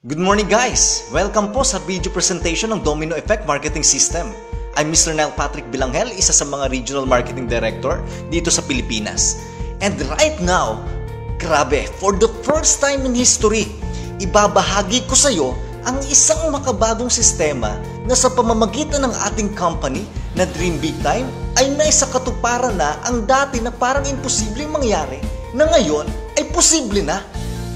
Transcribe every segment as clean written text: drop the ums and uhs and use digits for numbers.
Good morning guys! Welcome po sa video presentation ng Domino Effect Marketing System. I'm Mr. Nel Patrick Bilanghel, isa sa mga Regional Marketing Director dito sa Pilipinas. And right now, grabe, for the first time in history, ibabahagi ko sa iyo ang isang makabagong sistema na sa pamamagitan ng ating company na Dream Big Time ay naisakatuparan na ang dati na parang imposibleng mangyari na ngayon ay posible na.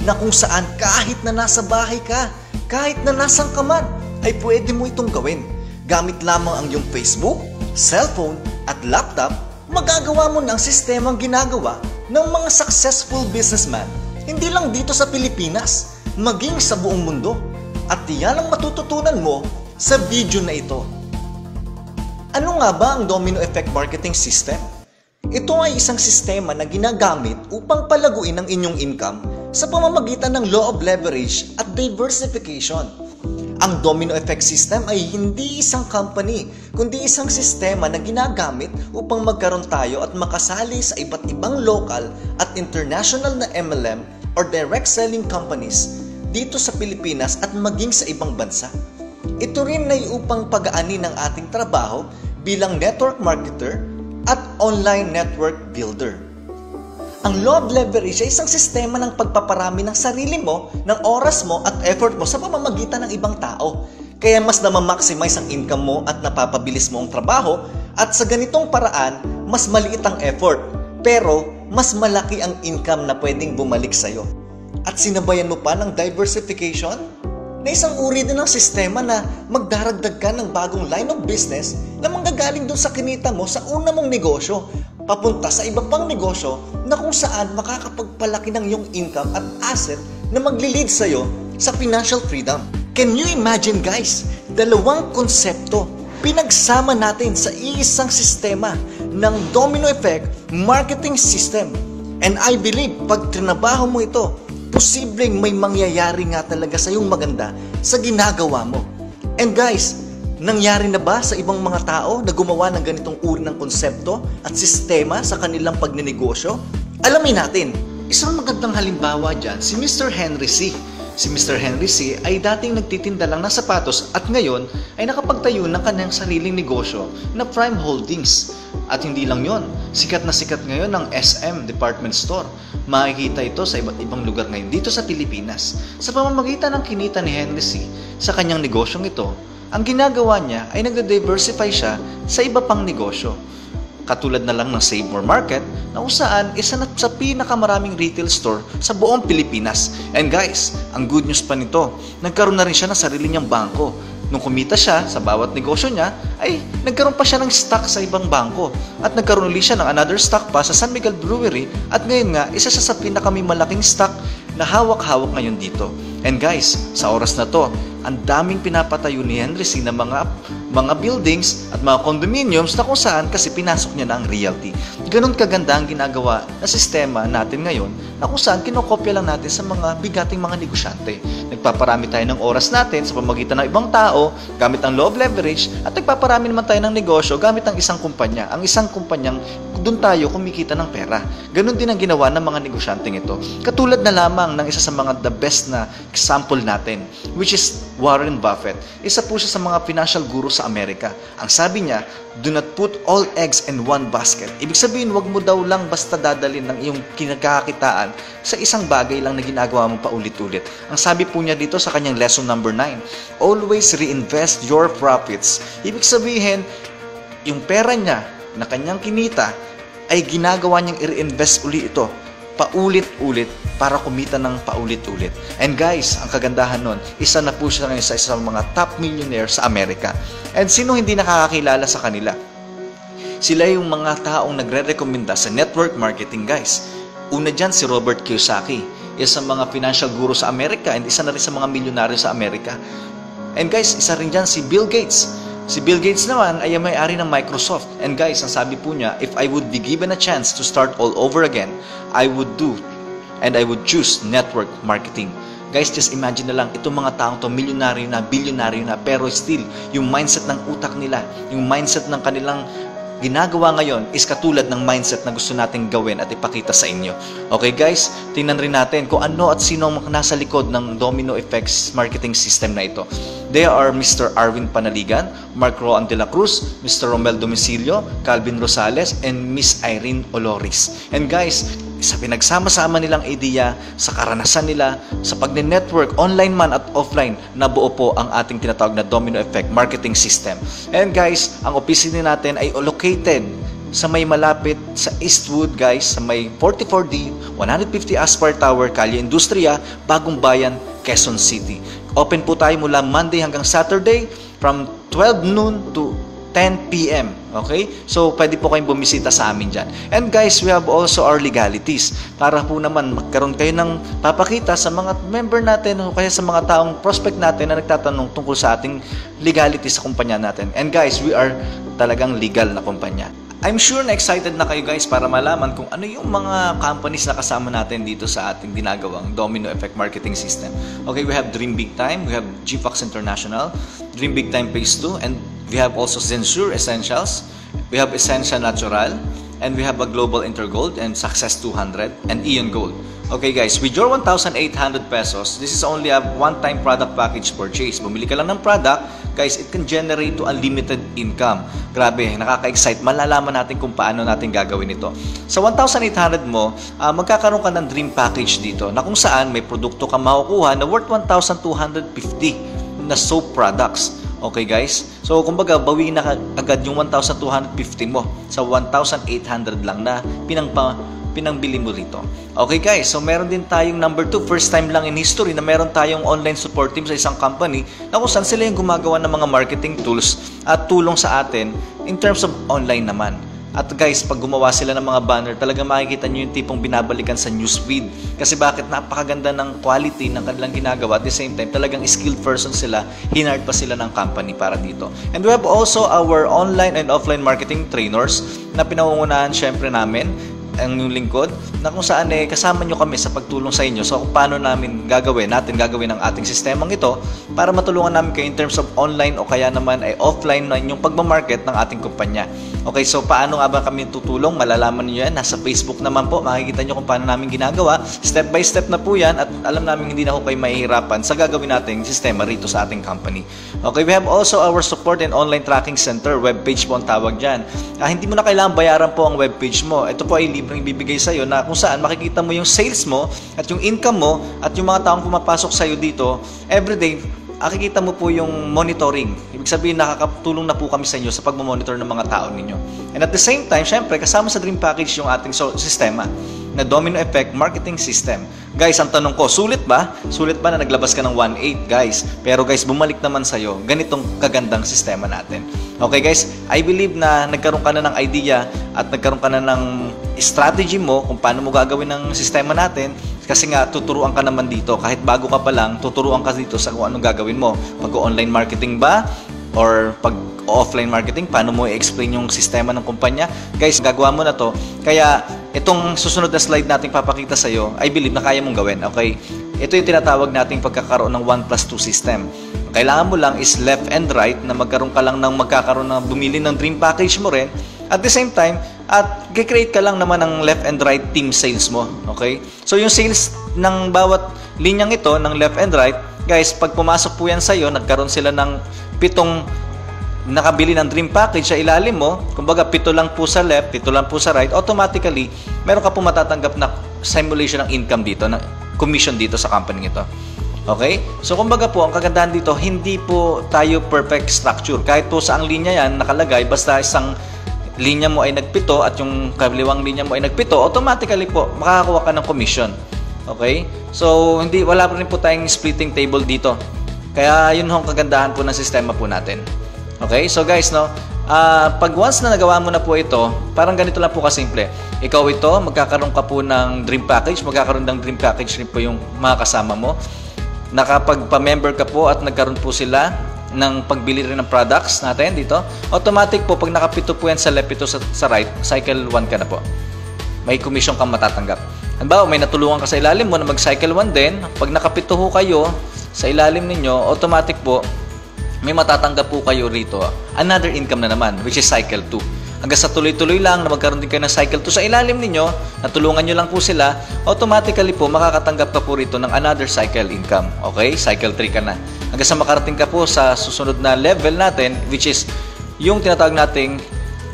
Na kung saan kahit na nasa bahay ka, kahit na nasang ka man, ay pwede mo itong gawin. Gamit lamang ang iyong Facebook, cellphone at laptop, magagawa mo ng sistemang ginagawa ng mga successful businessman. Hindi lang dito sa Pilipinas, maging sa buong mundo. At yan ang matututunan mo sa video na ito. Ano nga ba ang Domino Effect Marketing System? Ito ay isang sistema na ginagamit upang palaguin ang inyong income sa pamamagitan ng law of leverage at diversification. Ang Domino Effect System ay hindi isang company, kundi isang sistema na ginagamit upang magkaroon tayo at makasali sa iba't ibang local at international na MLM or direct selling companies dito sa Pilipinas at maging sa ibang bansa. Ito rin ay upang pagaanin ang ating trabaho bilang network marketer at online network builder. Ang law of leverage ay isang sistema ng pagpaparami ng sarili mo, ng oras mo at effort mo sa pamamagitan ng ibang tao. Kaya mas namamaximize ang income mo at napapabilis mo ang trabaho at sa ganitong paraan, mas maliit ang effort pero mas malaki ang income na pwedeng bumalik sa'yo. At sinabayan mo pa ng diversification na isang uri din ng sistema na magdaragdag ka ng bagong line of business na manggagaling doon sa kinita mo sa una mong negosyo papunta sa iba pang negosyo na kung saan makakapagpalaki ng iyong income at asset na magli-lead sa'yo sa financial freedom. Can you imagine guys? Dalawang konsepto pinagsama natin sa iisang sistema ng Domino Effect Marketing System. And I believe pag trinabaho mo ito, posibleng may mangyayari nga talaga sa iyong maganda sa ginagawa mo. And guys, nangyari na ba sa ibang mga tao na gumawa ng ganitong uri ng konsepto at sistema sa kanilang pagnenegosyo? Alamin natin. Isang magandang halimbawa dyan, si Mr. Henry C. Si Mr. Henry C. ay dating nagtitinda lang ng sapatos at ngayon ay nakapagtayo ng kanyang sariling negosyo na Prime Holdings. At hindi lang yon, sikat na sikat ngayon ang SM Department Store. Makikita ito sa iba't ibang lugar ngayon dito sa Pilipinas. Sa pamamagitan ng kinita ni Henry C. sa kanyang negosyong ito, ang ginagawa niya ay nagda-diversify siya sa iba pang negosyo. Katulad na lang ng Save More Market na kung saan isa na sa pinakamaraming retail store sa buong Pilipinas. And guys, ang good news pa nito, nagkaroon na rin siya ng sarili niyang bangko. Nung kumita siya sa bawat negosyo niya, ay nagkaroon pa siya ng stock sa ibang bangko. At nagkaroon ulit siya ng another stock pa sa San Miguel Brewery. At ngayon nga, isa siya sa pinakamalaking stock na hawak-hawak ngayon dito. And guys, sa oras na to, ang daming pinapatayo ni Henry C. na mga buildings at mga condominiums na kung saan kasi pinasok niya na ang realty. Ganun kaganda ang ginagawa na sistema natin ngayon na kung saan kinokopya lang natin sa mga bigating mga negosyante. Nagpaparami tayo ng oras natin sa pamamagitan ng ibang tao gamit ang law of leverage at nagpaparami naman tayo ng negosyo gamit ang isang kumpanya. Ang isang kumpanyang doon tayo kumikita ng pera. Ganun din ang ginawa ng mga negosyanteng ito. Katulad na lamang ng isa sa mga the best na example natin, which is Warren Buffett. Isa po siya sa mga financial guru sa Amerika. Ang sabi niya, do not put all eggs in one basket. Ibig sabihin, wag mo daw lang basta dadalhin ng iyong kinakakitaan sa isang bagay lang na ginagawa mo paulit-ulit. Ang sabi po niya dito sa kanyang lesson number 9, always reinvest your profits. Ibig sabihin, yung pera niya na kanyang kinita ay ginagawa niyang i-reinvest uli ito paulit-ulit para kumita ng paulit-ulit. And guys, ang kagandahan nun, isa na po siya ngayon sa isang mga top millionaire sa Amerika. And sino hindi nakakakilala sa kanila? Sila yung mga taong nagre-rekomenda sa network marketing guys. Una dyan si Robert Kiyosaki, isa sa mga financial guru sa Amerika and isa na rin sa mga milyonaryo sa Amerika. And guys, isa rin dyan si Bill Gates. Si Bill Gates naman ay may-ari ng Microsoft. And guys, ang sabi po niya, if I would be given a chance to start all over again, I would do and I would choose network marketing. Guys, just imagine na lang, itong mga taong to, milyonaryo na, bilyonaryo na, pero still, yung mindset ng utak nila, yung mindset ng kanilang ginagawa ngayon is katulad ng mindset na gusto nating gawin at ipakita sa inyo. Okay guys, tingnan rin natin kung ano at sino ang nasa likod ng Domino Effects marketing system na ito. They are Mr. Arwin Panaligan, Mark Roan de la Cruz, Mr. Romel Domicilio, Calvin Rosales, and Miss Irene Oloris. And guys, sa pinagsama-sama nilang idea, sa karanasan nila, sa pagne-network, online man at offline, nabuo po ang ating tinatawag na Domino Effect Marketing System. And guys, ang opisina natin ay located sa may malapit sa Eastwood guys, sa may 44D, 150 Aspire Tower, Calle Industria, Bagong Bayan, Quezon City. Open po tayo mula Monday hanggang Saturday from 12 noon to 10 p.m. Okay? So, pwede po kayong bumisita sa amin dyan. And guys, we have also our legalities. Para po naman magkaroon kayo ng papakita sa mga member natin o kaya sa mga taong prospect natin na nagtatanong tungkol sa ating legalities sa kumpanya natin. And guys, we are talagang legal na kumpanya. I'm sure na excited na kayo guys para malaman kung ano yung mga companies na kasama natin dito sa ating ginagawang Domino Effect Marketing System. Okay, we have Dream Big Time, we have GFox International, Dream Big Time Phase 2, and we have also Zensure Essentials, we have Essentia Natural, and we have a Global Intergold and Success 200 and Ion Gold. Okay guys, with your 1,800 pesos, this is only a one-time product package purchase. Bumili ka lang ng product, guys, it can generate to unlimited income. Grabe, nakaka-excite. Malalaman natin kung paano natin gagawin ito. Sa 1,800 mo, magkakaroon ka ng dream package dito na kung saan may produkto ka makukuha na worth 1,250 na soap products. Okay guys? So, kumbaga, bawiin na agad yung 1,250 mo sa 1,800 lang na pinangbili mo rito. Okay guys, so meron din tayong number 2, first time lang in history na meron tayong online support team sa isang company na kung saan sila yung gumagawa ng mga marketing tools at tulong sa atin in terms of online naman. At guys, pag gumawa sila ng mga banner, talaga makikita nyo yung tipong binabalikan sa newsfeed. Kasi bakit? Napakaganda ng quality ng kanilang ginagawa. At the same time, talagang skilled person sila. Hinard pa sila ng company para dito. And we have also our online and offline marketing trainers na pinangungunahan syempre namin ang yung lingkod na kung saan kasama nyo kami sa pagtulong sa inyo. So kung paano natin gagawin ang ating sistemang ito para matulungan namin kayo in terms of online o kaya naman ay offline na yung pagmamarket ng ating kumpanya. Okay, so paano nga ba kami tutulong? Malalaman niyo yan. Nasa Facebook naman po. Makikita nyo kung paano namin ginagawa. Step by step na po yan at alam namin hindi na ako kayo mahihirapan sa gagawin nating sistema rito sa ating company. Okay, we have also our support and online tracking center. Webpage po ang tawag dyan. Hindi mo na kailangan bayaran po ang webpage mo. Ito po ay libreng ibibigay sa'yo na kung saan makikita mo yung sales mo at yung income mo at yung mga taong pumapasok sa'yo dito everyday. Makikita mo po yung monitoring. Ibig sabihin, nakakatulong na po kami sa inyo sa pagmamonitor ng mga tao ninyo. And at the same time, syempre, kasama sa Dream Package yung ating sistema na Domino Effect Marketing System. Guys, ang tanong ko, sulit ba? Sulit ba na naglabas ka ng 1.8, guys? Pero guys, bumalik naman sa'yo, ganitong kagandang sistema natin. Okay guys, I believe na nagkaroon ka na ng idea at nagkaroon ka na ng strategy mo kung paano mo gagawin ng sistema natin. Kasi nga, tuturuan ka naman dito. Kahit bago ka pa lang, tuturuan ka dito sa kung anong gagawin mo. Pag-online marketing ba? Or pag-offline marketing, paano mo i-explain yung sistema ng kumpanya? Guys, gagawa mo na to. Kaya, itong susunod na slide natin papakita sa'yo, I believe na kaya mong gawin. Okay? Ito yung tinatawag nating pagkakaroon ng 1+2 system. Kailangan mo lang is left and right na magkaroon ka lang ng magkakaroon ng bumili ng dream package mo rin. At the same time, at create ka lang naman ng left and right team sales mo. Okay? So, yung sales ng bawat linyang ito, ng left and right, guys, pag pumasok po yan sa'yo, nagkaroon sila ng 7 nakabili ng dream package sa ilalim mo, kumbaga 7 lang po sa left, 7 lang po sa right, automatically, meron ka po matatanggap na simulation ng income dito, na commission dito sa company ito. Okay? So, kumbaga po, ang kagandahan dito, hindi po tayo perfect structure. Kahit po sa ang linya yan, nakalagay, basta isang linya mo ay nagpito at yung kaliwang linya mo ay nagpito, automatically po, makakakuha ka ng commission. Okay? So, wala pa rin po tayong splitting table dito. Kaya, yun ang kagandahan po ng sistema po natin. Okay? So, guys, no? Pag once na nagawa mo na po ito, parang ganito lang po kasimple. Ikaw ito, magkakaroon ka po ng dream package, magkakaroon ng dream package rin po yung mga kasama mo. Nakapagpa-member ka po at nagkaroon po sila ng pagbili rin ng products natin dito, automatic po, pag nakapito po yan sa left, ito sa right, cycle 1 ka na po. May commission kang matatanggap. Halimbawa, may natulungan ka sa ilalim mo na mag-cycle 1 din, pag nakapito ho kayo sa ilalim ninyo, automatic po, may matatanggap po kayo rito. Another income na naman, which is cycle 2. hanggang sa tuloy-tuloy lang na magkaroon din kayo ng cycle 2 sa ilalim ninyo, natulungan nyo lang po sila, automatically po makakatanggap ka po rito ng another cycle income. Okay? Cycle 3 ka na. Hanggang sa makarating ka po sa susunod na level natin, which is yung tinatawag nating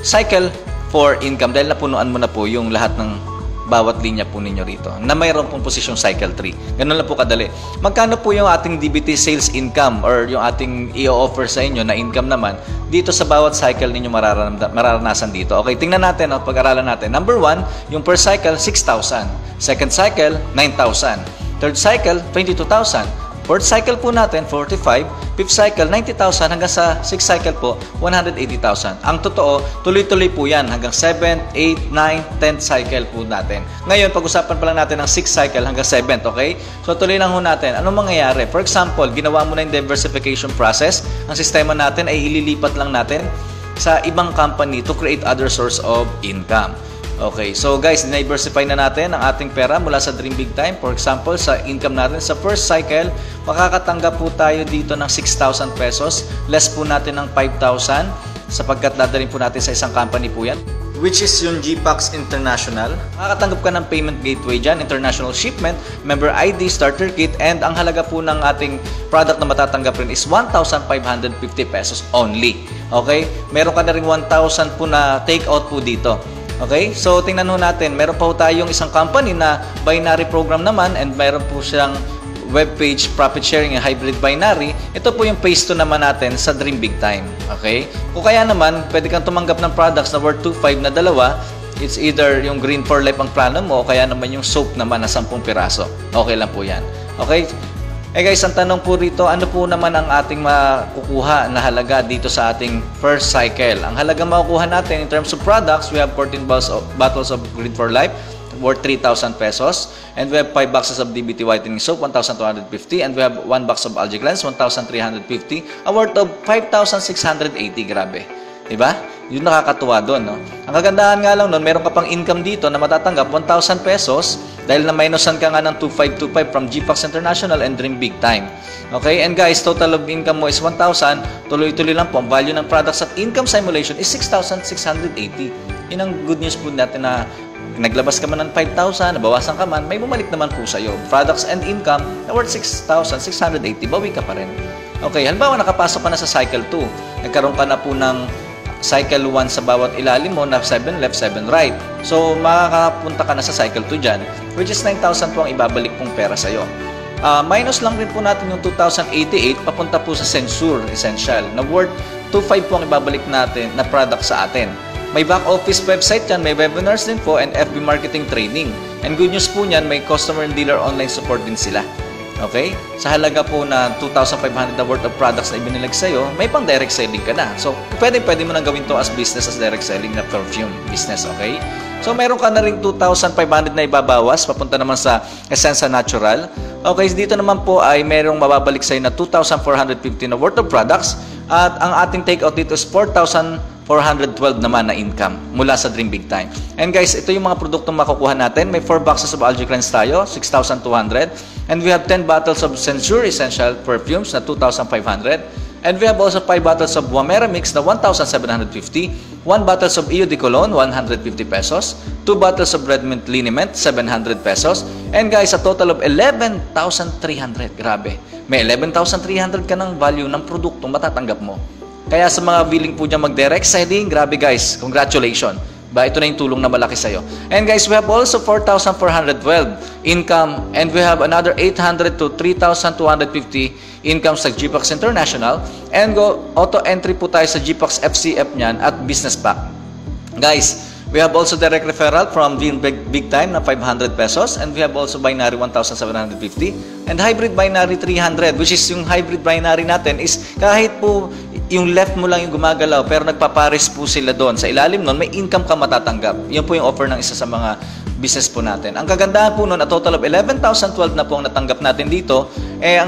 cycle 4 income, dahil napunuan mo na po yung lahat ng bawat linya po ninyo rito na mayroon pong posisyong cycle 3. Ganun lang po kadali. Magkano po yung ating DBT sales income or yung ating i-offer sa inyo na income naman dito sa bawat cycle ninyo mararanasan dito? Okay, tingnan natin at pag-aralan natin. Number 1, yung per cycle, 6,000. Second cycle, 9,000. Third cycle, 22,000. Fourth cycle po natin, 45. Fifth cycle, 90,000 hanggang sa 6th cycle po, 180,000. Ang totoo, tuloy-tuloy po yan hanggang 7th, 8th, 9th, 10th cycle po natin. Ngayon, pag-usapan pa lang natin ng 6th cycle hanggang 7th, okay? So, tuloy lang ho natin. Anong mangyayari? For example, ginawa mo na yung diversification process. Ang sistema natin ay ililipat lang natin sa ibang company to create other source of income. Okay, so guys, diversify na natin ang ating pera mula sa Dream Big Time. For example, sa income natin sa first cycle, makakatanggap po tayo dito ng 6,000 pesos. Less po natin ng 5,000 sapagkat dadalhin po natin sa isang company po yan, which is yung GPAX International. Makakatanggap ka ng payment gateway dyan, international shipment, member ID, starter kit, and ang halaga po ng ating product na matatanggap rin is 1,550 pesos only. Okay? Meron ka na rin 1,000 po na take out po dito. Okay? So, tingnan ho natin. Meron pa ho tayong isang company na binary program naman and meron po siyang webpage profit sharing and hybrid binary. Ito po yung phase 2 naman natin sa Dream Big Time. Okay? Kung kaya naman, pwede kang tumanggap ng products na worth 2.5 na dalawa. It's either yung Green for Life ang plano mo o kaya naman yung soap naman na 10 piraso. Okay lang po yan. Okay? Eh guys, ang tanong po rito, ano po naman ang ating makukuha na halaga dito sa ating first cycle? Ang halaga makukuha natin in terms of products, we have 14 bottles of Green for Life worth 3,000 pesos. And we have 5 boxes of DBT whitening soap, 1,250. And we have 1 box of Algae Cleanse, 1,350. A worth of 5,680. Grabe. Diba? Yun nakakatuwa doon, no? Ang kagandahan nga lang doon, meron ka pang income dito na matatanggap 1,000 pesos dahil na minusan ka nga ng 2,525 from GPAX International and Dream Big Time. Okay? And guys, total of income mo is 1,000. Tuloy-tuloy lang po. Ang value ng products at income simulation is 6,680. Yun ang good news po natin na naglabas ka man ng 5,000, nabawasan ka man, may bumalik naman po sa'yo. Products and income na worth 6,680, bawi ka pa rin. Okay, halimbawa nakapasok ka na sa cycle 2. Nagkaroon ka na po ng cycle 1 sa bawat ilalim mo na 7 left, 7 right. So, makakapunta ka na sa cycle 2 dyan, which is 9,000 po ang ibabalik pong pera sa'yo. Minus lang rin po natin yung 2,088 papunta po sa Censure Essential na worth 2,500 po ang ibabalik natin na product sa atin. May back office website yan, may webinars din po, and FB marketing training. And good news po niyan, may customer and dealer online support din sila. Okay? Sa halaga po na 2,500 na worth of products na ibinilag sa'yo, may pang direct selling ka na. So, pwede mo nang gawin to as business, as direct selling na perfume business. Okay? So, meron ka na rin 2,500 na ibabawas, papunta naman sa Essenza Natural. Okay, dito naman po ay merong mababalik sa'yo na 2,450 na worth of products. At ang ating take out dito is 4,412 naman na income mula sa Dream Big Time. And guys, ito yung mga produktong makukuha natin. May 4 boxes of Algae Cleanse tayo, 6,200. And we have 10 bottles of Censure Essential Perfumes na 2,500. And we have also 5 bottles of Wamera Mix na 1,750. 1 bottles of Eau de Cologne, 150 pesos. 2 bottles of Red Mint Liniment, 700 pesos. And guys, a total of 11,300. Grabe. May 11,300 ka ng value ng produktong matatanggap mo. Kaya sa mga willing po dyan mag-direct selling, grabe guys, congratulations. Ito na yung tulong na malaki sa'yo. And guys, we have also 4,412 income and we have another 800 to 3,250 income sa GPAX International and auto-entry po tayo sa GPAX FCF niyan at Business Pack. Guys, we have also direct referral from Big Time na 500 pesos and we have also binary 1,750 and hybrid binary 300, which is yung hybrid binary natin is kahit po yung left mo lang yung gumagalaw pero nagpapares po sila doon. Sa ilalim nun, may income ka matatanggap. Yun po yung offer ng isa sa mga business po natin. Ang kagandahan po nun, a total of 11,012 na po ang natanggap natin dito. Ang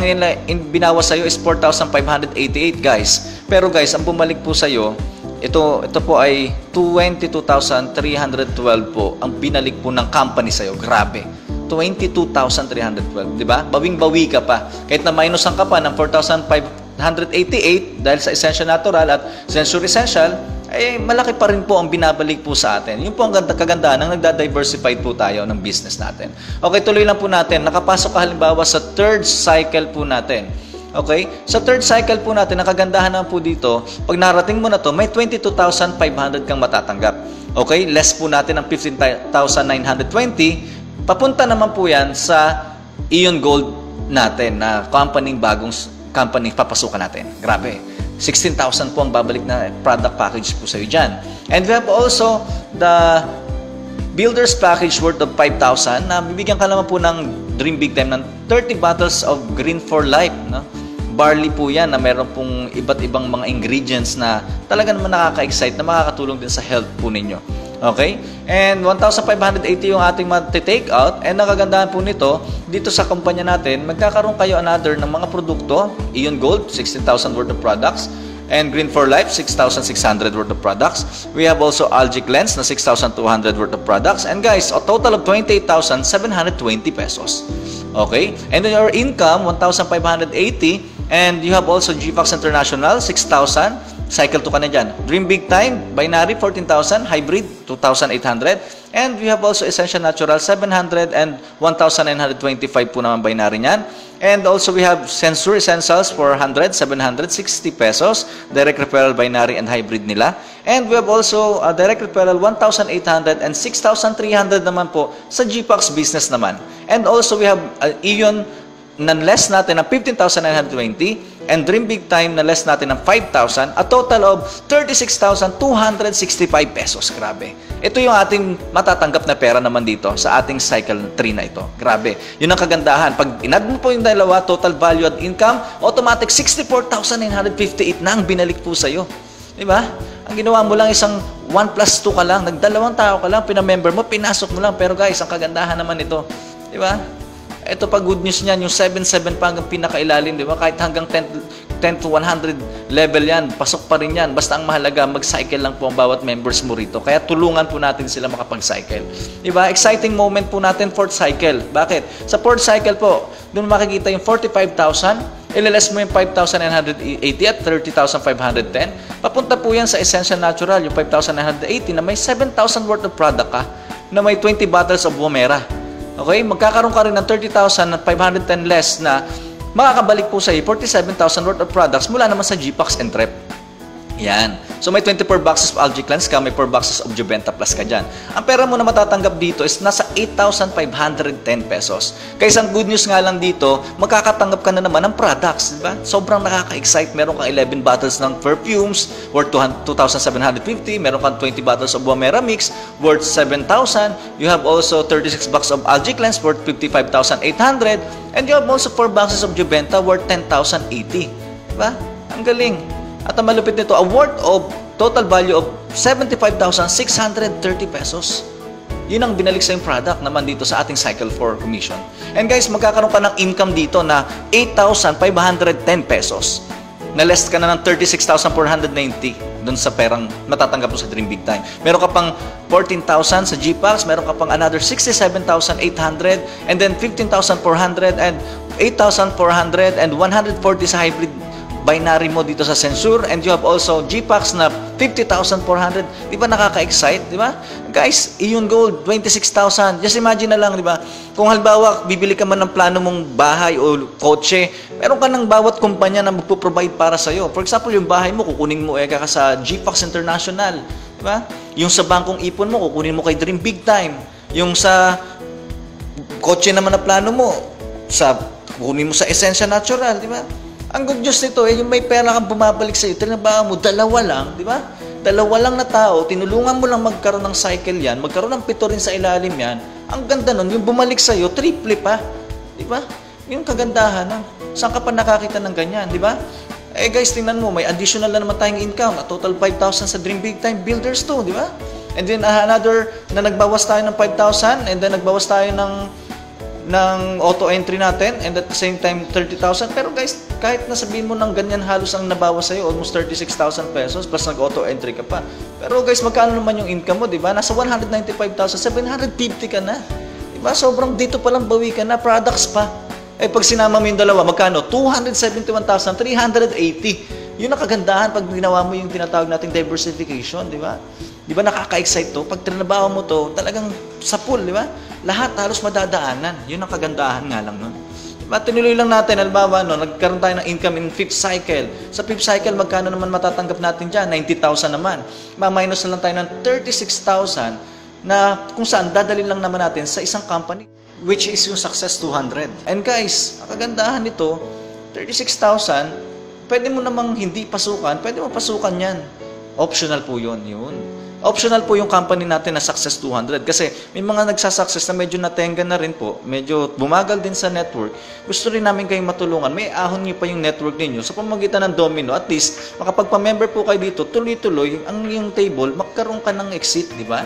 binawas sa'yo is 4,588 guys. Pero guys, ang bumalik po sa'yo, ito po ay 22,312 po ang binalik po ng company sa'yo. Grabe. 22,312, di ba? Bawing-bawi ka pa. Kahit na minusan ka pa ng 4,588 dahil sa Essential Natural at Censure Essential, eh malaki pa rin po ang binabalik po sa atin. Yun po ang kagandahan ng nagda-diversified po tayo ng business natin. Okay, tuloy lang po natin. Nakapasok ka halimbawa sa third cycle po natin. Okay? Sa third cycle po natin, ang kagandahan naman po dito, pag narating mo na to, may 22,500 kang matatanggap. Okay? Less po natin ang 15,920. Papunta naman po yan sa Ion Gold natin na bagong company papasukan natin. Grabe. 16,000 po ang babalik na product package po sa iyo dyan. And we have also the Builders Package worth of 5,000 na bibigyan ka naman po ng Dream Big Time ng 30 bottles of Green for Life. No? Barley po yan na meron pong iba't ibang mga ingredients na talaga naman nakaka-excite na makakatulong din sa health po ninyo. Okay? And 1,580 yung ating mag-take out. And nakagandahan po nito, dito sa kumpanya natin, magkakaroon kayo another ng mga produkto. Ion Gold, 16,000 worth of products. And Green for Life, 6,600 worth of products. We have also Algic Lens na 6,200 worth of products. And guys, a total of 28,720 pesos. Okay? And then your income, 1,580. And you have also GFAX International, 6,000. Cycle 2 ka na dyan. Dream Big Time, Binary, 14,000. Hybrid, 2,800. And we have also Essential Natural, 700 and 1,925 po naman binary niyan. And also we have Sensor Essentials, 400, 760 pesos. Direct Referral, Binary, and Hybrid nila. And we have also Direct Referral, 1,800 and 6,300 naman po sa GPAX Business naman. And also we have Ion na less natin ng 15,920 and Dream Big Time na less natin ng 5,000, a total of 36,265 pesos. Grabe. Ito yung ating matatanggap na pera naman dito sa ating cycle 3 na ito. Grabe. Yun ang kagandahan. Pag inad mo po yung dalawa, total value at income, automatic 64,958 na ang binalik po sa'yo. Diba? Ang ginawa mo lang isang 1 plus 2 ka lang, nagdalawang tao ka lang, pinamember mo, pinasok mo lang. Pero guys, ang kagandahan naman ito. Diba? Ito pa good news niyan, yung 7-7 pa hanggang pinakailalim, di ba? Kahit hanggang 10 to 100 level yan, pasok pa rin yan. Basta ang mahalaga, mag-cycle lang po ang bawat members mo rito. Kaya tulungan po natin sila makapag-cycle. Di ba? Exciting moment po natin, fourth cycle. Bakit? Sa fourth cycle po, doon makikita yung 45,000, ililes mo yung 5,980 at 30,510. Papunta po yan sa Essential Natural, yung 5,980 na may 7,000 worth of product ka, na may 20 bottles of Womera. Okay? Magkakaroon ka rin ng 30,510 less na makakabalik po sa iyo 47,000 worth of products mula naman sa GPAX and TREP. Yan. So may 24 boxes of Algic Lens ka, may 4 boxes of Juventa Plus ka dyan. Ang pera mo na matatanggap dito is nasa 8,510 pesos. Kaya isang good news nga lang dito, makakatanggap ka na naman ng products. Diba? Sobrang nakaka-excite. Meron kang 11 bottles ng perfumes worth 2,750. Meron kang 20 bottles of Womera Mix worth 7,000. You have also 36 boxes of Algic Lens worth 55,800. And you have also 4 boxes of Juventa worth 10,080. Diba? Ang galing. At ang malupit nito, a worth of total value of 75,630 pesos. Yun ang binalik sa yung product naman dito sa ating Cycle 4 Commission. And guys, magkakaroon ka ng income dito na 8,510 pesos. Na less ka na ng 36,490 dun sa perang natatanggap mo sa Dream Big Time. Meron ka pang 14,000 sa GPAX, meron ka pang another 67,800, and then 15,400 and 8,400 and 140 sa hybrid binary mo dito sa Sensor, and you have also GPAX na 50,400. Di ba nakaka-excite? Di ba? Guys, Ion Gold, 26,000. Just imagine na lang, di ba? Kung halimbawa, bibili ka man ng plano mong bahay o kotse, meron ka ng bawat kumpanya na magpo-provide para sa'yo. For example, yung bahay mo, kukunin mo ka sa GPAX International. Di ba? Yung sa bangkong ipon mo, kukunin mo kay Dream Big Time. Yung sa kotse naman na plano mo, kukunin mo sa Essential Natural, di ba? Ang good news nito, yung may pera kang bumabalik sa iyo, tinabahan mo, dalawa lang, di ba? Dalawa lang na tao, tinulungan mo lang magkaroon ng cycle yan, magkaroon ng 7 rin sa ilalim yan. Ang ganda nun, yung bumalik sa iyo, triple pa. Di ba? Yung kagandahan, saan ka pa nakakita ng ganyan, di ba? Eh guys, tingnan mo, may additional na naman tayong income, a total 5,000 sa Dream Big Time Builders to, di ba? And then another, na nagbawas tayo ng 5,000, and then nagbawas tayo ng auto entry natin, and at the same time 30,000. Pero guys, kahit nasabihin mo ng ganyan, halos ang nabawas sa'yo, almost 36,000 pesos plus nag-auto entry ka pa. Pero guys, magkano naman yung income mo, di ba? Nasa 195,750 ka na. Di ba? Sobrang dito pa lang bawi ka na, products pa. Eh pag sinama mo yung dalawa, magkano? 271,380. Yun ang kagandahan pag ginawa mo yung tinatawag nating diversification, di ba? Di ba nakaka-excite to? Pag trinabaho mo to, talagang sa pool, di ba? Lahat halos madadaanan. Yun ang kagandahan nga lang nun. Diba? Tinuloy lang natin, halimbawa, no, nagkaroon tayo ng income in 5th cycle. Sa 5th cycle, magkano naman matatanggap natin dyan? 90,000 naman. Ma-minus na lang tayo ng 36,000 na kung saan dadalhin lang naman natin sa isang company, which is yung Success 200. And guys, ang kagandahan nito, 36,000, pwede mo namang hindi pasukan, pwede mo pasukan yan. Optional po yun. Optional po yung company natin na Success 200 kasi may mga nagsasuccess na medyo natenga na rin po, medyo bumagal din sa network. Gusto rin namin kayong matulungan. May ahon niyo pa yung network ninyo sa pamamagitan ng Domino. At least, makapagpa-member po kayo dito, tuloy-tuloy ang yung table, magkaroon ka ng exit, di ba?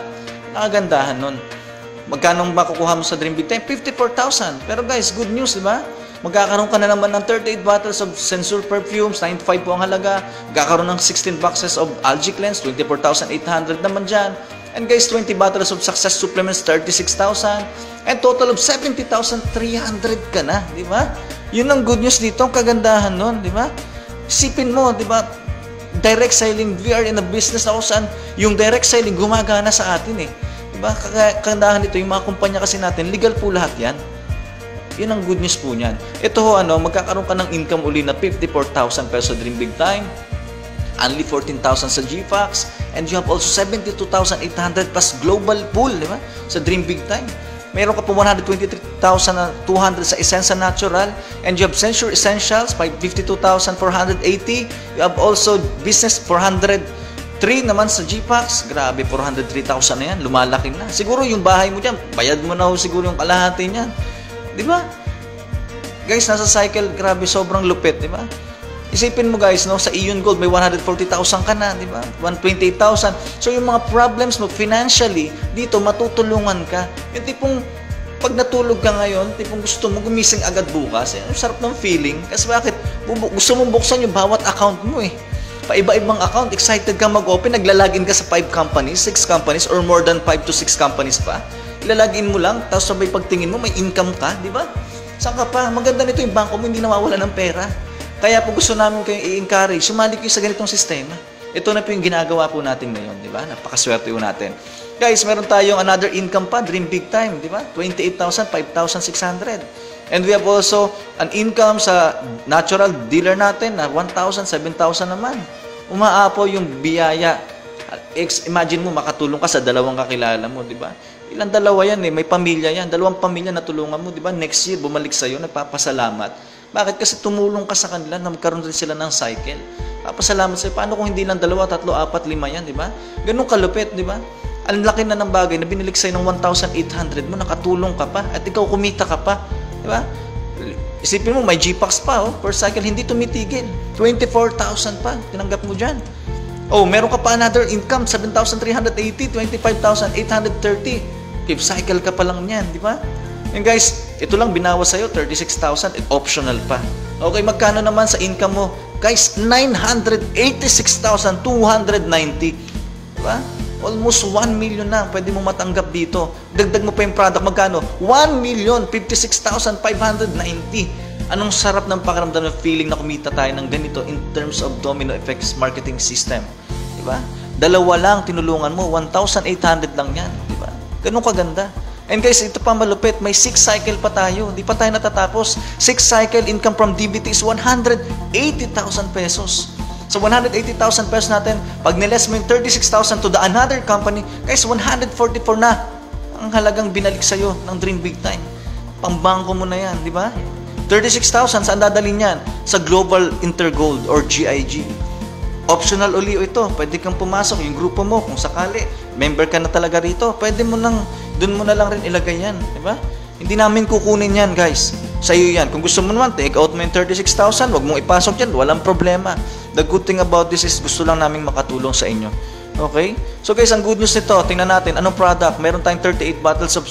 Nakagandahan nun. Magkano makukuha mo sa Dream Big Time? 54,000. Pero guys, good news, di ba? Magkakaroon ka na naman ng 38 bottles of Sensor perfumes, 95 po ang halaga. Magkakaroon ng 16 boxes of Algae Cleanse, 24,800 naman dyan. And guys, 20 bottles of Success Supplements, 36,000. And total of 70,300 ka na, di ba? Yun ang good news dito, ang kagandahan nun, di ba? Isipin mo, di ba? Direct selling, we are in a business na kung saan yung direct selling gumagana sa atin eh. Di ba? Kagandahan nito, yung mga kumpanya kasi natin, legal po lahat yan. Yun ang good news po niyan. Ito ho, magkakaroon ka ng income uli na 54,000 pesos Dream Big Time, only 14,000 sa GFAX, and you have also 72,800 plus global pool, di ba? Sa Dream Big Time. Meron ka po 123,200 sa Essenza Natural, and you have Sensure Essentials, 52,480. You have also Business 403 naman sa GPAX. Grabe, 403,000 na yan. Lumalaki na. Siguro yung bahay mo dyan, bayad mo na ho siguro yung kalahati niyan. Di ba? Guys, nasa cycle, grabe, sobrang lupit, di ba? Isipin mo guys, no, sa Ion Gold, may 140,000 ka na, di ba? 128,000. So, yung mga problems mo financially, dito, matutulungan ka. Yung tipong, pag natulog ka ngayon, tipong gusto mo gumising agad bukas, ang sarap ng feeling. Kasi bakit? Gusto mong buksan yung bawat account mo eh. Pa-iba-ibang account, excited ka mag-open, naglalagin ka sa 5 companies, 6 companies, or more than 5 to 6 companies pa. Ilalagin mo lang, tapos sabay pagtingin mo, may income ka, di ba? Saan ka pa? Maganda nito yung bangko mo, hindi nawawala ng pera. Kaya po gusto namin kayong i-encourage, sumali kayo sa ganitong sistema. Ito na po yung ginagawa po natin ngayon, di ba? Napakaswerte po natin. Guys, meron tayong another income pa, Dream Big Time, di ba? 28,000, 5,600. And we have also an income sa natural dealer natin na 1,000, 7,000 naman. Umaapo yung biyaya. Imagine mo, makatulong ka sa dalawang kakilala mo, di ba? Ilang dalawa yan eh, may pamilya yan. 2 pamilya na tulungan mo, di ba? Next year, bumalik sa'yo, nagpapasalamat. Bakit? Kasi tumulong ka sa kanila na magkaroon rin sila ng cycle. Papasalamat sa'yo. Paano kung hindi lang 2, 3, 4, 5 yan, di ba? Ganun kalupit, di ba? Ang laki na ng bagay na binilik sa'yo ng 1,800 mo, nakatulong ka pa, at ikaw kumita ka pa, di ba? Isipin mo, may GPAX pa, per cycle, hindi tumitigil. 24,000 pa, tinanggap mo dyan. Oh, meron ka pa another income, 7,380, 25,830. 5th cycle ka pa lang niyan, di ba? And guys, ito lang binawas sa'yo, 36,000, optional pa. Okay, magkano naman sa income mo? Guys, 986,290. Di ba? Almost 1 million na pwede mo matanggap dito. Dagdag mo pa yung product, magkano? 1,056,590. Anong sarap ng pakiramdam ng feeling na kumita tayo ng ganito in terms of Domino Effects marketing system. Di ba? 2 lang, tinulungan mo, 1,800 lang yan. Di ba? Ganun kaganda. And guys, ito pa malupit, may 6 cycle pa tayo. Hindi pa tayo natatapos. 6 cycle income from DBT is 180,000 pesos. So 180,000 pesos natin, pag niles mo yung 36,000 to the another company, guys, 144 na ang halagang binalik sa'yo ng Dream Big Time. Pambangko mo na yan, di ba? 36,000, saan dadalhin yan? Sa Global Intergold or GIG. Optional uli ito, pwede kang pumasok, yung grupo mo, kung sakali, member ka na talaga rito, pwede mo nang, dun mo na lang rin ilagay yan, di ba? Hindi namin kukunin yan, guys. Sa iyo yan. Kung gusto mo naman, take out mo yung 36,000, wag mong ipasok yan, walang problema. The good thing about this is gusto lang namin makatulong sa inyo. Okay? So guys, ang good news nito, tingnan natin, anong product? Meron tayong 38 bottles of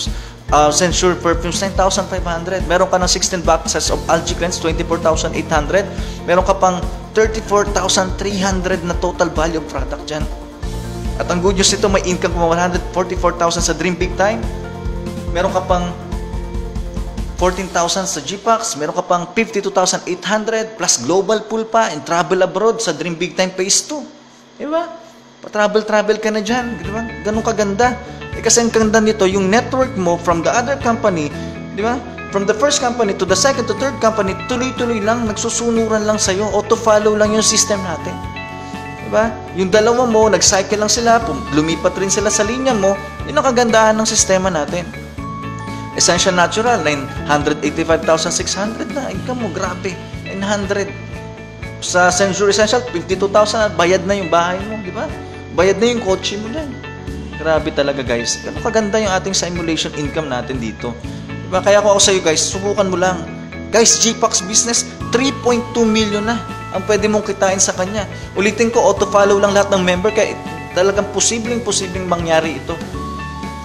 Sensure perfumes, 9,500. Meron ka ng 16 boxes of Algae Cleanse, 24,800. Meron ka pang 34,300 na total value of product dyan. At ang good news nito, may income mo 144,000 sa Dream Big Time. Meron ka pang 14,000 sa GPAX, meron ka pang 52,800 plus global pool pa and travel abroad sa Dream Big Time Phase 2. Diba? Pa-travel ka na dyan. Diba? Ganun kaganda. Kasi ang ganda nito, yung network mo from the other company, diba? From the first company to the second to third company, tuloy-tuloy lang, nagsusunuran lang sa'yo, auto-follow lang yung system natin. Diba? Yung dalawa mo, nag-cycle lang sila, lumipat rin sila sa linya mo, yun ang kagandahan ng sistema natin. Essential Natural, 985,600 na. Income mo, grabe. 900. Sa Century Essential, 52,000. Bayad na yung bahay mo, di ba? Bayad na yung kotse mo dyan. Grabe talaga, guys. Ganun kaganda yung ating simulation income natin dito. Di ba? Kaya ako sa iyo, guys, subukan mo lang. Guys, GPAX Business, 3.2 million na ang pwede mong kitain sa kanya. Ulitin ko, auto-follow lang lahat ng member. Kaya talagang posibleng mangyari ito.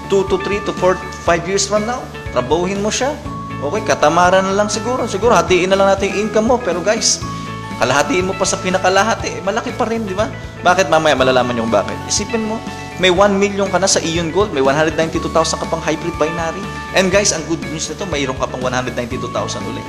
2 to 3 to 4, 5 years from now. Trabahuhin mo siya. Okay, katamaran na lang siguro. Siguro, hatiin na lang natin yung income mo. Pero guys, kalahatiin mo pa sa pinakalahati. Malaki pa rin, di ba? Bakit? Mamaya malalaman nyo kung bakit. Isipin mo, may 1 million ka na sa Ion Gold. May 192,000 ka pang hybrid binary. And guys, ang good news nito, mayroon ka pang 192,000 ulit.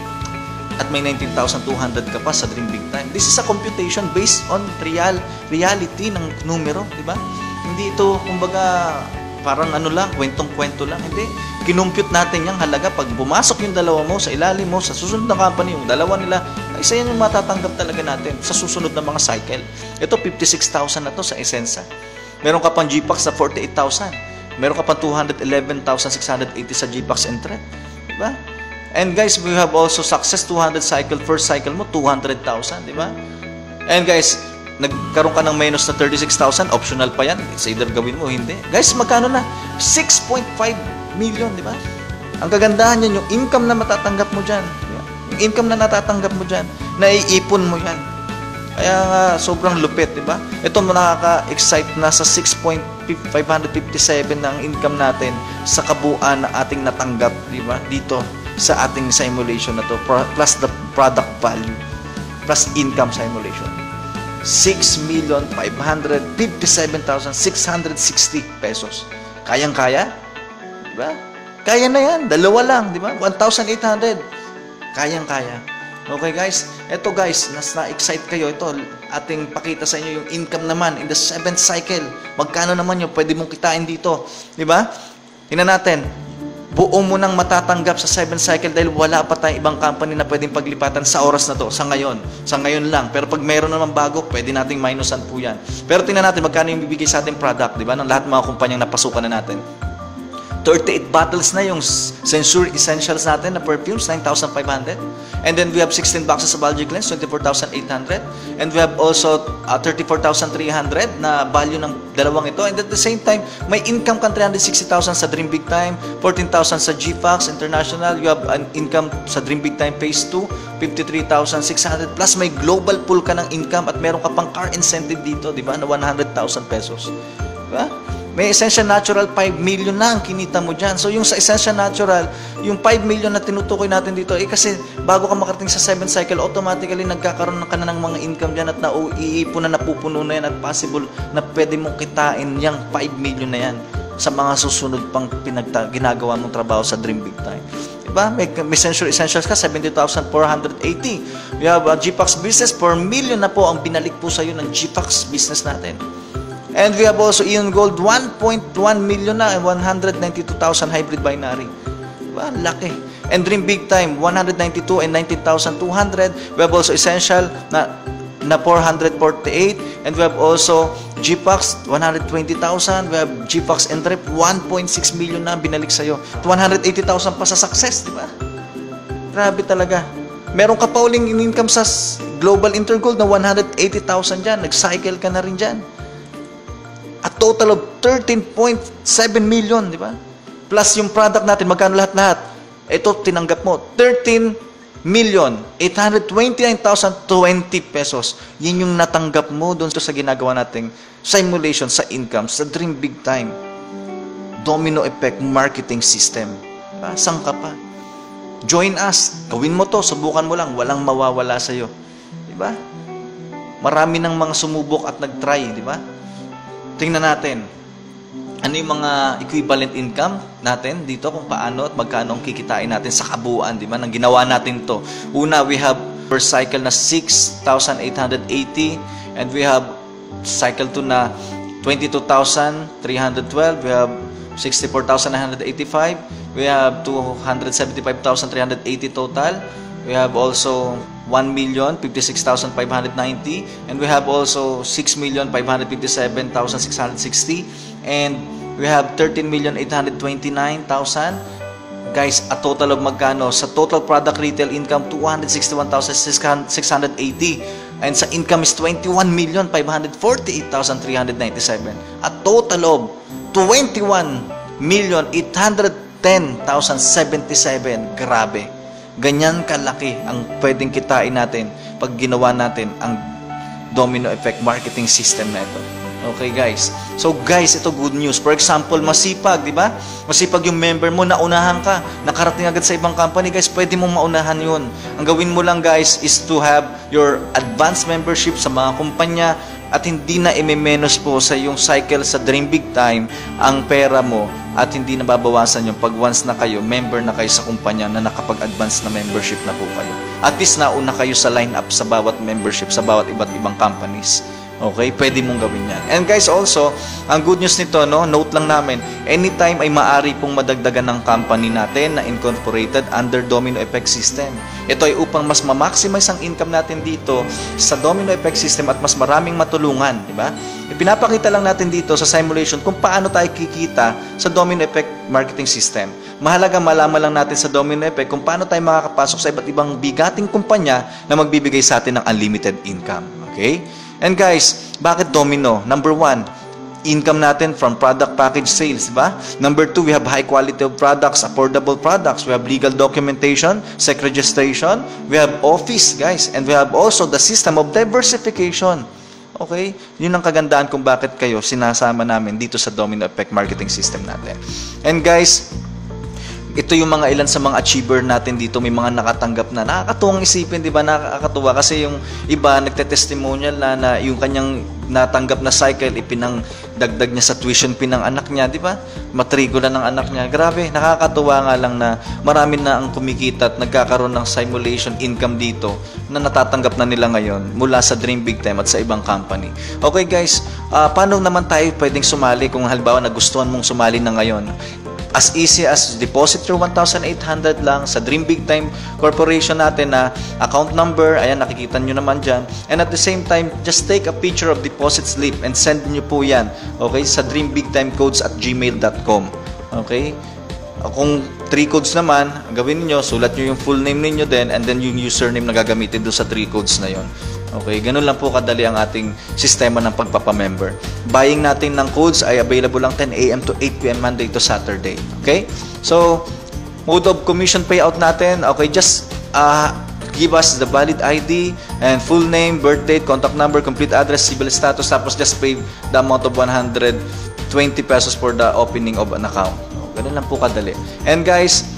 At may 19,200 ka pa sa Dream Big Time. This is a computation based on reality ng numero, di ba? Hindi ito, kumbaga, parang ano lang, kwentong-kwento lang. Hindi. Kinumpute natin yung halaga. Pag bumasok yung dalawa mo, sa ilalim mo, sa susunod na company, yung dalawa nila, isa yan yung matatanggap talaga natin sa susunod na mga cycle. Ito, 56,000 na to sa Essensa. Meron ka pang GPAX na 48,000. Meron ka pang 211,680 sa GPAX Entret. Diba? And guys, we have also success 200 cycle. First cycle mo, 200,000. Diba? And guys, nagkaroon ka ng minus na 36,000, optional pa yan. It's either gawin mo o hindi. Guys, magkano na? 6.5 million, di ba? Ang kagandahan yan, yung income na matatanggap mo dyan. Yung income na natatanggap mo dyan, naiipon mo yan. Kaya nga, sobrang lupit, di ba? Ito nakaka-excite na sa 6.557 ng income natin sa kabuuan na ating natanggap, di ba? Dito sa ating simulation na to, plus the product value, plus income simulation. 6,557,660 pesos. Kayang-kaya? Diba? Kaya na yan. Dalawa lang, di ba? 1,800. Kayang-kaya. Okay, guys? Ito, guys, na-excite kayo. Ito, ating pakita sa inyo yung income naman in the 7th cycle. Magkano naman yun? Pwede mong kitain dito. Di ba? Tingnan natin. Buo mo nang matatanggap sa 7th cycle dahil wala pa tayong ibang company na pwedeng paglipatan sa oras na to, sa ngayon. Sa ngayon lang. Pero pag meron naman bago, pwede nating minusan po yan. Pero tingnan natin magkano yung bibigay sa ating product, di ba? Ng lahat ng mga kumpanyang napasukan na natin. 38 bottles na yung Century Essentials natin na perfumes, 9,500. And then we have 16 boxes of Algae Cleanse, 24,800. And we have also 34,300 na value ng dalawang ito. And at the same time, may income ka 360,000 sa Dream Big Time, 14,000 sa GFAX International. You have an income sa Dream Big Time Phase 2, 53,600. Plus may global pool ka ng income at meron ka pang car incentive dito, di ba, na 100,000 pesos. Di ba? May Essential Natural 5 million na ang kinita mo dyan. So yung sa Essential Natural, yung 5 million na tinutukoy natin dito, kasi bago ka makarating sa 7th cycle, automatically nagkakaroon ka na ng mga income dyan at iipon na napupuno na yan at possible na pwede mong kitain yung 5 million na yan sa mga susunod pang ginagawa mong trabaho sa Dream Big Time. Diba? May Century Essentials ka, 70,480. We have GPAX Business, 4 million na po ang binalik po sa iyo ng GPAX Business natin. And we have also Ion Gold, 1.1 million na and 192,000 hybrid binary. Diba? Laki. And Dream Big Time, 192 and 19,200. We have also Essential na 448. And we have also GPAX, 120,000. We have GPAX Entrep, 1.6 million na binalik sa'yo. 180,000 pa sa Success, di ba? Grabe talaga. Meron ka pa uling income sa Global Intergold na 180,000 dyan. Nag-cycle ka na rin dyan. A total of 13.7 million, di ba? Plus yung product natin, magkano lahat-lahat? Ito, tinanggap mo, 13,829,020 pesos. Yun yung natanggap mo doon sa ginagawa nating simulation sa income, sa Dream Big Time. Domino Effect Marketing System. Diba? Saan ka pa? Join us. Gawin mo to, subukan mo lang. Walang mawawala sa'yo. Diba? Marami ng mga sumubok at nag-try, di ba? Tingnan natin. ano yung mga equivalent income natin dito, kung paano at magkano ang kikitain natin sa kabuuan, di ba? Nang ginawa natin to. Una, we have per cycle na 6,880 and we have cycle 2 na 22,312, we have 64,985, we have 275,380 total, we have also 1,056,590, and we have also 6,557,660, and we have 13,829,000. Guys, a total of magkano? Sa total product retail income, 261,680, and sa income is 21,548,397. A total of 21,810,077. Grabe. Ganyan kalaki ang pwedeng kitain natin pag ginawa natin ang domino effect marketing system na ito. Okay guys. So guys, ito good news. For example, masipag, di ba? Masipag yung member mo, naunahan ka, nakarating agad sa ibang company, guys, pwede mong maunahan yun. Ang gawin mo lang guys is to have your advanced membership sa mga kumpanya at hindi na i-menos po sa yung cycle sa Dream Big Time ang pera mo at hindi na babawasan yung pag once na kayo, member na kayo sa kumpanya na nakapag-advance na membership na po kayo. At least nauna kayo sa line-up sa bawat membership, sa bawat iba't ibang companies. Okay, pwede mong gawin yan. And guys, also, ang good news nito, no, note lang namin, anytime ay maaari pong madagdagan ng company natin na incorporated under domino effect system. Ito ay upang mas ma-maximize ang income natin dito sa domino effect system at mas maraming matulungan, di ba? Ipinapakita lang natin dito sa simulation kung paano tayo kikita sa domino effect marketing system. Mahalaga malaman lang natin sa domino effect kung paano tayo makakapasok sa iba't ibang bigating kumpanya na magbibigay sa atin ng unlimited income. Okay? And guys, bakit domino? Number 1, income natin from product package sales, diba? Number 2, we have high quality of products, affordable products. We have legal documentation, SEC registration. We have office, guys. And we have also the system of diversification. Okay? Yun ang kagandaan kung bakit kayo sinasama namin dito sa domino effect marketing system natin. And guys, ito yung mga ilan sa mga achiever natin dito. May mga nakatanggap na. Nakakatuwang isipin, di ba? Nakakatuwa kasi yung iba nagte-testimonial na yung kanyang natanggap na cycle, ipinangdagdag niya sa tuition fee ng anak niya, di ba? Matrikula ng anak niya. Grabe, nakakatuwa nga lang na marami na ang kumikita at nagkakaroon ng simulation income dito na natatanggap na nila ngayon mula sa Dream Big Time at sa ibang company. Okay guys, paano naman tayo pwedeng sumali kung halimbawa nagustuhan mong sumali na ngayon? As easy as deposit your 1,800 lang sa Dream Big Time Corporation natin na account number. Ayan, nakikita nyo naman dyan. And at the same time, just take a picture of deposit slip and send nyo po yan, okay, sa dreambigtimecodes@gmail.com. Okay? Kung 3 codes naman, gawin niyo, sulat nyo yung full name ninyo din and then yung username na gagamitin doon sa 3 codes na yon. Okay, ganun lang po kadali ang ating sistema ng pagpapamember. Buying natin ng codes ay available lang 10 a.m. to 8 p.m. Monday to Saturday. Okay? So, mode of commission payout natin, okay, just give us the valid ID and full name, birth date, contact number, complete address, civil status, tapos just pay the amount of 120 pesos for the opening of an account. Ganun lang po kadali. And guys,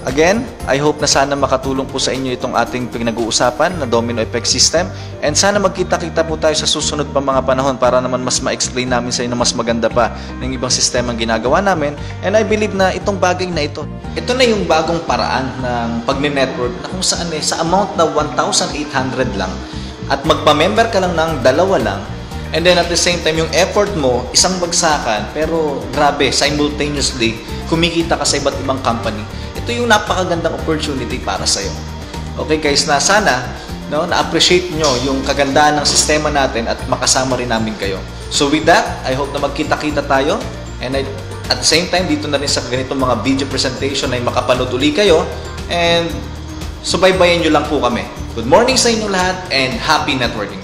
again, I hope na sana makatulong po sa inyo itong ating pinag-uusapan na domino effect system. And sana magkita-kita po tayo sa susunod pa mga panahon para naman mas ma-explain namin sa inyo mas maganda pa ng ibang sistema ang ginagawa namin. And I believe na itong bagay na ito na yung bagong paraan ng pag-network na kung saan sa amount na 1,800 lang at magpa-member ka lang ng 2 lang. And then at the same time, yung effort mo, isang bagsakan, pero grabe, simultaneously, kumikita ka sa iba't ibang company. Ito yung napakagandang opportunity para sa'yo. Okay guys, na sana na-appreciate nyo yung kagandahan ng sistema natin at makasama rin namin kayo. So with that, I hope na magkita-kita tayo. And at the same time, dito na rin sa ganitong mga video presentation ay makapanood uli kayo. And subaybayan nyo lang po kami. Good morning sa inyo lahat and happy networking!